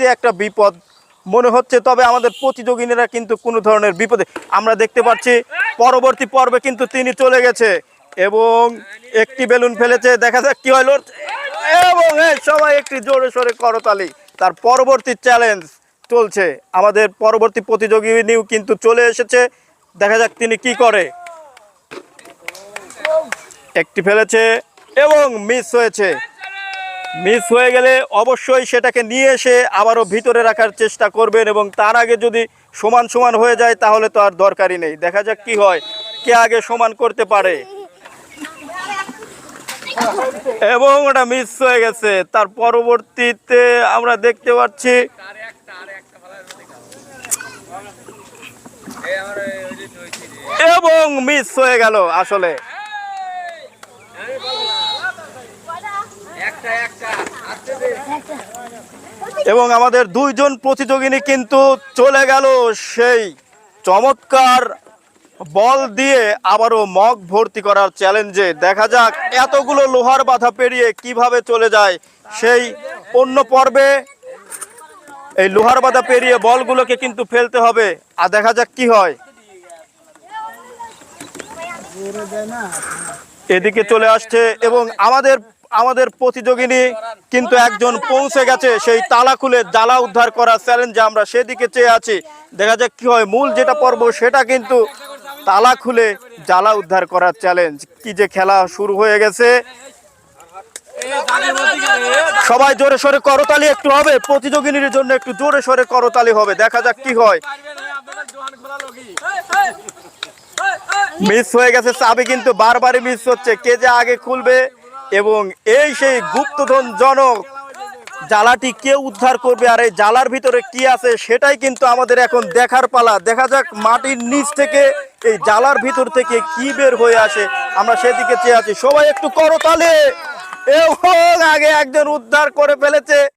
যে একটা বিপদ মনে হচ্ছে, তবে আমাদের প্রতিযোগিনীরা কিন্তু কোনো ধরনের বিপদে আমরা দেখতে পাচ্ছি। পরবর্তী পর্বে কিন্তু তিনি চলে গেছে এবং একটি বেলুন ফেলেছে, দেখা যাক কি হয়। এবং সবাই একটি জোরে সোরে করতালি। তার পরবর্তী চ্যালেঞ্জ চলছে, আমাদের পরবর্তী প্রতিযোগিনীও কিন্তু চলে এসেছে, দেখা যাক তিনি কি করে। একটি ফেলেছে এবং মিস হয়েছে। মিস হয়ে গেলে অবশ্যই সেটাকে নিয়ে এসে আবারও ভিতরে রাখার চেষ্টা করবেন এবং তার আগে যদি সমান সমান হয়ে যায় তাহলে তো আর দরকারই নেই। দেখা যাক কি হয়, কে আগে সমান করতে পারে। এবং ওটা মিস হয়ে গেছে। তার পরবর্তীতে আমরা দেখতে পাচ্ছি এবং মিস হয়ে গেল আসলে। এবং আমাদের দুইজন প্রতিযোগিনী কিন্তু চলে গেল সেই চমৎকার বল দিয়ে আবারও মগ ভর্তি করার চ্যালেঞ্জে। দেখা যাক এতগুলো লোহার বাধা পেরিয়ে কিভাবে চলে যায় সেই অন্য পর্বে। এই লোহার বাধা পেরিয়ে বলগুলোকে কিন্তু ফেলতে হবে, আর দেখা যাক কি হয়। এদিকে চলে আসছে এবং আমাদের প্রতিযোগিনী কিন্তু একজন পৌঁছে গেছে সেই তালা খুলে জ্বালা উদ্ধার করার চ্যালেঞ্জে। আমরা সেদিকে চেয়ে আছি, দেখা যাক কি হয়। মূল যেটা পর্ব সেটা কিন্তু তালা খুলে জ্বালা উদ্ধার করার চ্যালেঞ্জ। কি যে খেলা শুরু হয়ে গেছে। সবাই জোরে সোরে করতালি একটু হবে, প্রতিযোগিনীর জন্য একটু জোরে সোরে করতালি হবে, দেখা যাক কি হয়। মিস হয়ে গেছে, চাবি কিন্তু বারবারই মিস হচ্ছে, কে যে আগে খুলবে এবং এই সেই গুপ্তধন জনক জ্বালাটি কে উদ্ধার করবে আর এই জ্বালার ভিতরে কি আছে সেটাই কিন্তু আমাদের এখন দেখার পালা। দেখা যাক মাটির নিচ থেকে এই জ্বালার ভিতর থেকে কি বের হয়ে আসে, আমরা সেদিকে চেয়ে আছি। সবাই একটু করতালি। এবং আগে একজন উদ্ধার করে ফেলেছে।